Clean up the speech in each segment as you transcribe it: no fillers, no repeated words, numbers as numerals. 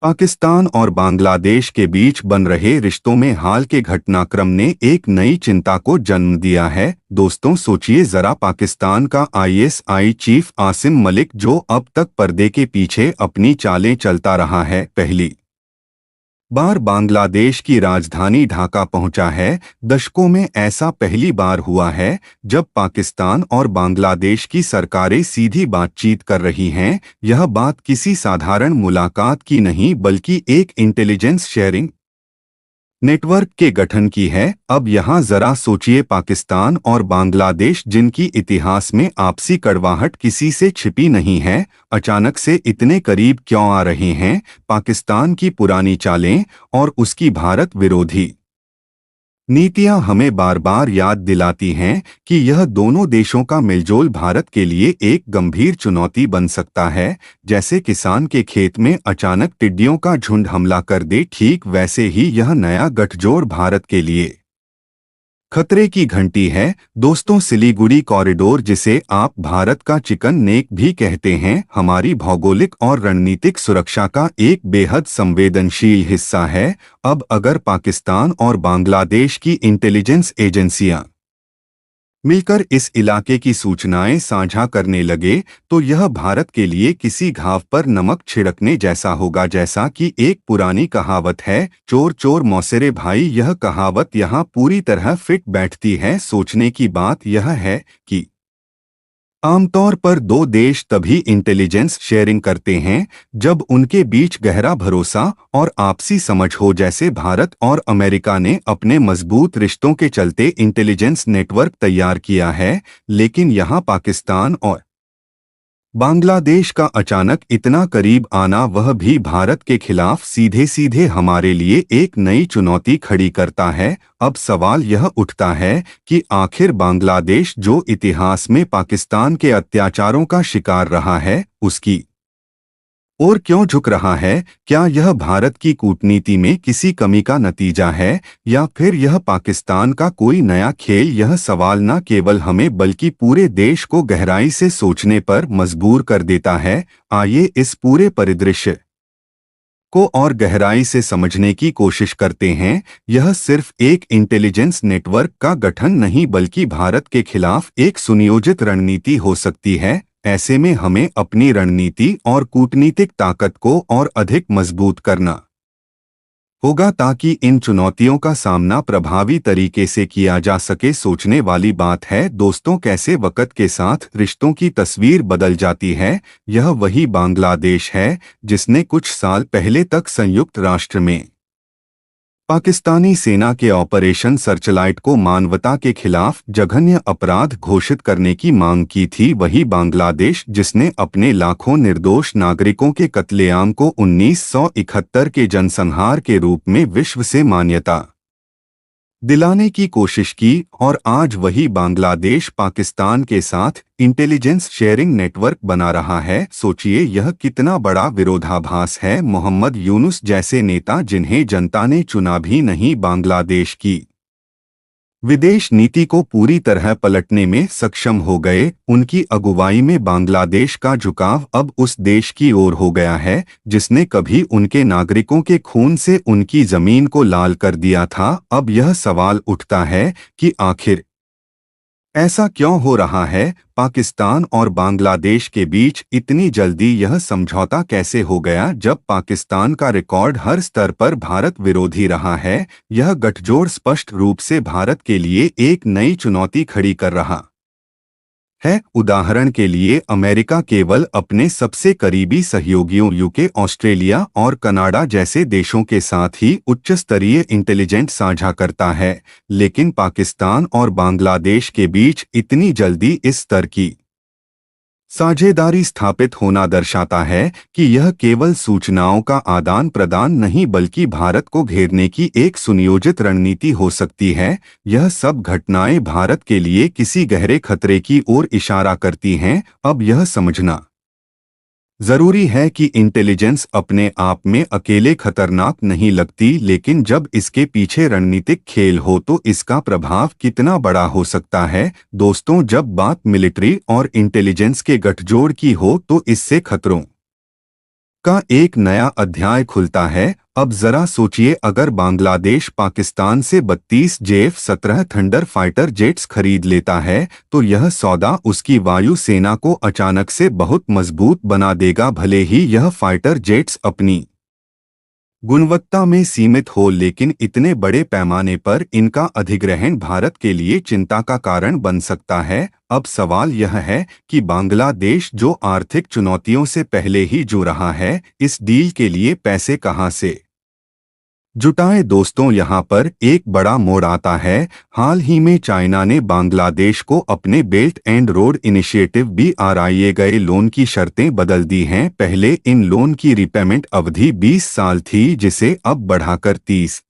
पाकिस्तान और बांग्लादेश के बीच बन रहे रिश्तों में हाल के घटनाक्रम ने एक नई चिंता को जन्म दिया है। दोस्तों, सोचिए जरा, पाकिस्तान का आईएसआई चीफ आसिम मलिक, जो अब तक पर्दे के पीछे अपनी चालें चलता रहा है, पहली बार बांग्लादेश की राजधानी ढाका पहुंचा है। दशकों में ऐसा पहली बार हुआ है जब पाकिस्तान और बांग्लादेश की सरकारें सीधी बातचीत कर रही हैं। यह बात किसी साधारण मुलाकात की नहीं, बल्कि एक इंटेलिजेंस शेयरिंग नेटवर्क के गठन की है। अब यहाँ जरा सोचिए, पाकिस्तान और बांग्लादेश, जिनकी इतिहास में आपसी कड़वाहट किसी से छिपी नहीं है, अचानक से इतने करीब क्यों आ रहे हैं? पाकिस्तान की पुरानी चालें और उसकी भारत विरोधी नीतियां हमें बार बार याद दिलाती हैं कि यह दोनों देशों का मिलजोल भारत के लिए एक गंभीर चुनौती बन सकता है। जैसे किसान के खेत में अचानक टिड्डियों का झुंड हमला कर दे, ठीक वैसे ही यह नया गठजोड़ भारत के लिए खतरे की घंटी है। दोस्तों, सिलीगुड़ी कॉरिडोर, जिसे आप भारत का चिकन नेक भी कहते हैं, हमारी भौगोलिक और रणनीतिक सुरक्षा का एक बेहद संवेदनशील हिस्सा है। अब अगर पाकिस्तान और बांग्लादेश की इंटेलिजेंस एजेंसियां मिलकर इस इलाके की सूचनाएं साझा करने लगे, तो यह भारत के लिए किसी घाव पर नमक छिड़कने जैसा होगा। जैसा कि एक पुरानी कहावत है, चोर चोर मौसेरे भाई, यह कहावत यहाँ पूरी तरह फिट बैठती है। सोचने की बात यह है कि आमतौर पर दो देश तभी इंटेलिजेंस शेयरिंग करते हैं जब उनके बीच गहरा भरोसा और आपसी समझ हो। जैसे भारत और अमेरिका ने अपने मजबूत रिश्तों के चलते इंटेलिजेंस नेटवर्क तैयार किया है, लेकिन यहाँ पाकिस्तान और बांग्लादेश का अचानक इतना करीब आना, वह भी भारत के खिलाफ, सीधे सीधे हमारे लिए एक नई चुनौती खड़ी करता है। अब सवाल यह उठता है कि आखिर बांग्लादेश, जो इतिहास में पाकिस्तान के अत्याचारों का शिकार रहा है, उसकी और क्यों झुक रहा है? क्या यह भारत की कूटनीति में किसी कमी का नतीजा है, या फिर यह पाकिस्तान का कोई नया खेल? यह सवाल न केवल हमें बल्कि पूरे देश को गहराई से सोचने पर मजबूर कर देता है। आइए इस पूरे परिदृश्य को और गहराई से समझने की कोशिश करते हैं। यह सिर्फ एक इंटेलिजेंस नेटवर्क का गठन नहीं, बल्कि भारत के खिलाफ एक सुनियोजित रणनीति हो सकती है। ऐसे में हमें अपनी रणनीति और कूटनीतिक ताकत को और अधिक मजबूत करना होगा, ताकि इन चुनौतियों का सामना प्रभावी तरीके से किया जा सके। सोचने वाली बात है दोस्तों, कैसे वक्त के साथ रिश्तों की तस्वीर बदल जाती है। यह वही बांग्लादेश है जिसने कुछ साल पहले तक संयुक्त राष्ट्र में पाकिस्तानी सेना के ऑपरेशन सर्चलाइट को मानवता के खिलाफ जघन्य अपराध घोषित करने की मांग की थी। वही बांग्लादेश जिसने अपने लाखों निर्दोष नागरिकों के कत्लेआम को 1971 के जनसंहार के रूप में विश्व से मान्यता दिलाने की कोशिश की, और आज वही बांग्लादेश पाकिस्तान के साथ इंटेलिजेंस शेयरिंग नेटवर्क बना रहा है। सोचिए, यह कितना बड़ा विरोधाभास है। मोहम्मद यूनुस जैसे नेता, जिन्हें जनता ने चुना भी नहीं, बांग्लादेश की विदेश नीति को पूरी तरह पलटने में सक्षम हो गए। उनकी अगुवाई में बांग्लादेश का झुकाव अब उस देश की ओर हो गया है जिसने कभी उनके नागरिकों के खून से उनकी जमीन को लाल कर दिया था। अब यह सवाल उठता है कि आखिर ऐसा क्यों हो रहा है? पाकिस्तान और बांग्लादेश के बीच इतनी जल्दी यह समझौता कैसे हो गया, जब पाकिस्तान का रिकॉर्ड हर स्तर पर भारत विरोधी रहा है? यह गठजोड़ स्पष्ट रूप से भारत के लिए एक नई चुनौती खड़ी कर रहा है। उदाहरण के लिए, अमेरिका केवल अपने सबसे करीबी सहयोगियों यूके, ऑस्ट्रेलिया और कनाडा जैसे देशों के साथ ही उच्च स्तरीय इंटेलिजेंस साझा करता है, लेकिन पाकिस्तान और बांग्लादेश के बीच इतनी जल्दी इस स्तर की साझेदारी स्थापित होना दर्शाता है कि यह केवल सूचनाओं का आदान प्रदान नहीं, बल्कि भारत को घेरने की एक सुनियोजित रणनीति हो सकती है। यह सब घटनाएं भारत के लिए किसी गहरे खतरे की ओर इशारा करती हैं। अब यह समझना जरूरी है कि इंटेलिजेंस अपने आप में अकेले खतरनाक नहीं लगती, लेकिन जब इसके पीछे रणनीतिक खेल हो तो इसका प्रभाव कितना बड़ा हो सकता है। दोस्तों, जब बात मिलिट्री और इंटेलिजेंस के गठजोड़ की हो तो इससे खतरों का एक नया अध्याय खुलता है। अब जरा सोचिए, अगर बांग्लादेश पाकिस्तान से 32 JF-17 थंडर फाइटर जेट्स खरीद लेता है तो यह सौदा उसकी वायु सेना को अचानक से बहुत मजबूत बना देगा। भले ही यह फाइटर जेट्स अपनी गुणवत्ता में सीमित हो, लेकिन इतने बड़े पैमाने पर इनका अधिग्रहण भारत के लिए चिंता का कारण बन सकता है। अब सवाल यह है कि बांग्लादेश, जो आर्थिक चुनौतियों से पहले ही जूझ रहा है, इस डील के लिए पैसे कहां से जुटाएं। दोस्तों, यहाँ पर एक बड़ा मोड़ आता है। हाल ही में चाइना ने बांग्लादेश को अपने belt and road initiative BRIA गए लोन की शर्तें बदल दी हैं। पहले इन लोन की रिपेमेंट अवधि 20 साल थी, जिसे अब बढ़ाकर 30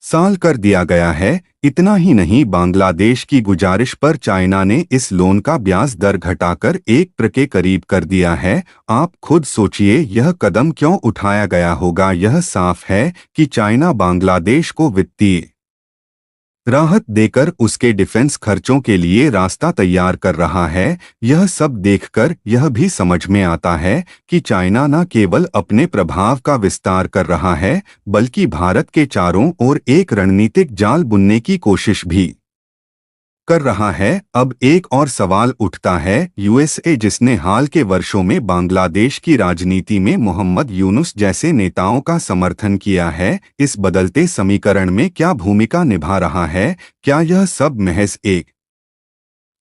साल कर दिया गया है। इतना ही नहीं, बांग्लादेश की गुजारिश पर चाइना ने इस लोन का ब्याज दर घटाकर 1% के करीब कर दिया है। आप खुद सोचिए, यह कदम क्यों उठाया गया होगा। यह साफ है कि चाइना बांग्लादेश को वित्तीय राहत देकर उसके डिफेंस खर्चों के लिए रास्ता तैयार कर रहा है। यह सब देखकर यह भी समझ में आता है कि चाइना न केवल अपने प्रभाव का विस्तार कर रहा है, बल्कि भारत के चारों ओर एक रणनीतिक जाल बुनने की कोशिश भी कर रहा है। अब एक और सवाल उठता है, USA, जिसने हाल के वर्षों में बांग्लादेश की राजनीति में मोहम्मद यूनुस जैसे नेताओं का समर्थन किया है, इस बदलते समीकरण में क्या भूमिका निभा रहा है। क्या यह सब महज एक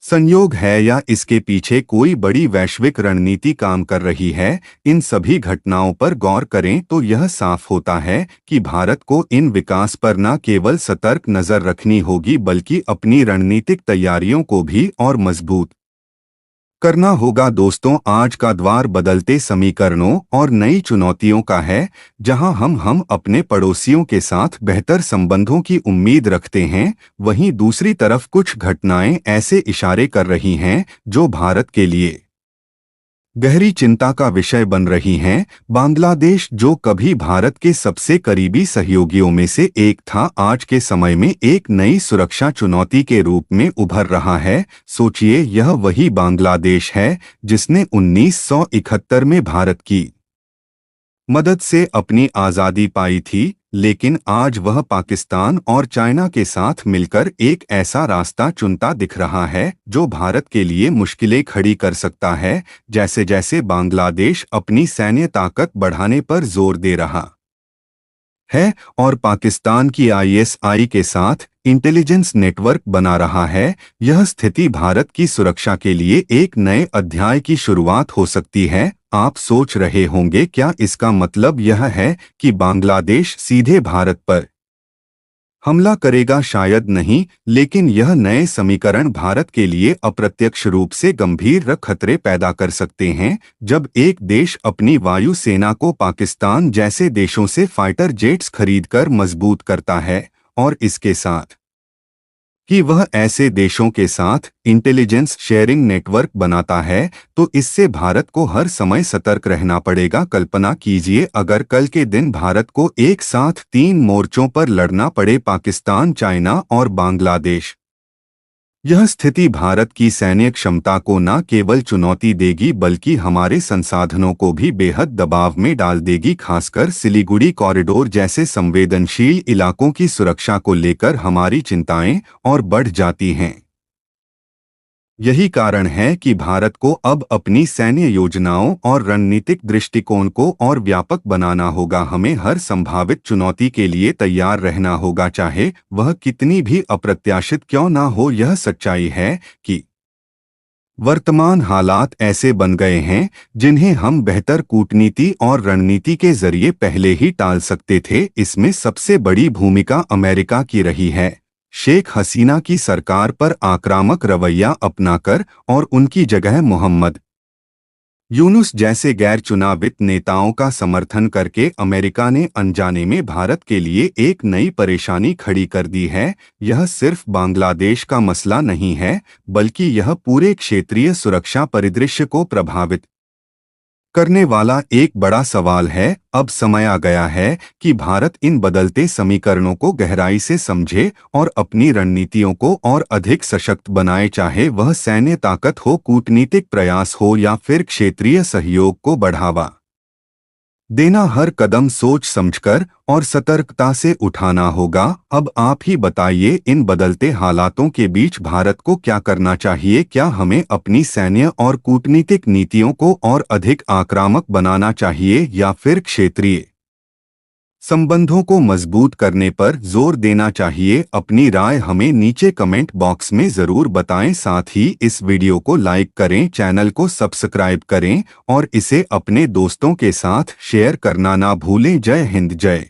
संयोग है या इसके पीछे कोई बड़ी वैश्विक रणनीति काम कर रही है। इन सभी घटनाओं पर गौर करें तो यह साफ होता है कि भारत को इन विकास पर न केवल सतर्क नजर रखनी होगी, बल्कि अपनी रणनीतिक तैयारियों को भी और मजबूत करना होगा। दोस्तों, आज का द्वार बदलते समीकरणों और नई चुनौतियों का है, जहां हम अपने पड़ोसियों के साथ बेहतर संबंधों की उम्मीद रखते हैं। वहीं दूसरी तरफ कुछ घटनाएं ऐसे इशारे कर रही हैं जो भारत के लिए गहरी चिंता का विषय बन रही हैं। बांग्लादेश, जो कभी भारत के सबसे करीबी सहयोगियों में से एक था, आज के समय में एक नई सुरक्षा चुनौती के रूप में उभर रहा है। सोचिए, यह वही बांग्लादेश है जिसने 1971 में भारत की मदद से अपनी आज़ादी पाई थी, लेकिन आज वह पाकिस्तान और चाइना के साथ मिलकर एक ऐसा रास्ता चुनता दिख रहा है जो भारत के लिए मुश्किलें खड़ी कर सकता है। जैसे जैसे बांग्लादेश अपनी सैन्य ताकत बढ़ाने पर जोर दे रहा है और पाकिस्तान की ISI के साथ इंटेलिजेंस नेटवर्क बना रहा है, यह स्थिति भारत की सुरक्षा के लिए एक नए अध्याय की शुरुआत हो सकती है। आप सोच रहे होंगे, क्या इसका मतलब यह है कि बांग्लादेश सीधे भारत पर हमला करेगा? शायद नहीं, लेकिन यह नए समीकरण भारत के लिए अप्रत्यक्ष रूप से गंभीर खतरे पैदा कर सकते हैं। जब एक देश अपनी वायु सेना को पाकिस्तान जैसे देशों से फाइटर जेट्स खरीदकर मजबूत करता है और इसके साथ कि वह ऐसे देशों के साथ इंटेलिजेंस शेयरिंग नेटवर्क बनाता है, तो इससे भारत को हर समय सतर्क रहना पड़ेगा। कल्पना कीजिए, अगर कल के दिन भारत को एक साथ 3 मोर्चों पर लड़ना पड़े, पाकिस्तान, चाइना और बांग्लादेश। यह स्थिति भारत की सैन्य क्षमता को न केवल चुनौती देगी, बल्कि हमारे संसाधनों को भी बेहद दबाव में डाल देगी। खासकर सिलीगुड़ी कॉरिडोर जैसे संवेदनशील इलाकों की सुरक्षा को लेकर हमारी चिंताएं और बढ़ जाती हैं। यही कारण है कि भारत को अब अपनी सैन्य योजनाओं और रणनीतिक दृष्टिकोण को और व्यापक बनाना होगा। हमें हर संभावित चुनौती के लिए तैयार रहना होगा, चाहे वह कितनी भी अप्रत्याशित क्यों ना हो। यह सच्चाई है कि वर्तमान हालात ऐसे बन गए हैं जिन्हें हम बेहतर कूटनीति और रणनीति के जरिए पहले ही टाल सकते थे। इसमें सबसे बड़ी भूमिका अमेरिका की रही है। शेख हसीना की सरकार पर आक्रामक रवैया अपनाकर और उनकी जगह मोहम्मद यूनुस जैसे गैर चुनावित नेताओं का समर्थन करके अमेरिका ने अनजाने में भारत के लिए एक नई परेशानी खड़ी कर दी है। यह सिर्फ बांग्लादेश का मसला नहीं है, बल्कि यह पूरे क्षेत्रीय सुरक्षा परिदृश्य को प्रभावित करने वाला एक बड़ा सवाल है। अब समय आ गया है कि भारत इन बदलते समीकरणों को गहराई से समझे और अपनी रणनीतियों को और अधिक सशक्त बनाए, चाहे वह सैन्य ताकत हो, कूटनीतिक प्रयास हो या फिर क्षेत्रीय सहयोग को बढ़ावा देना हर कदम सोच समझकर और सतर्कता से उठाना होगा। अब आप ही बताइए, इन बदलते हालातों के बीच भारत को क्या करना चाहिए? क्या हमें अपनी सैन्य और कूटनीतिक नीतियों को और अधिक आक्रामक बनाना चाहिए या फिर क्षेत्रीय संबंधों को मजबूत करने पर जोर देना चाहिए? अपनी राय हमें नीचे कमेंट बॉक्स में ज़रूर बताएं। साथ ही इस वीडियो को लाइक करें, चैनल को सब्सक्राइब करें और इसे अपने दोस्तों के साथ शेयर करना ना भूलें। जय हिंद, जय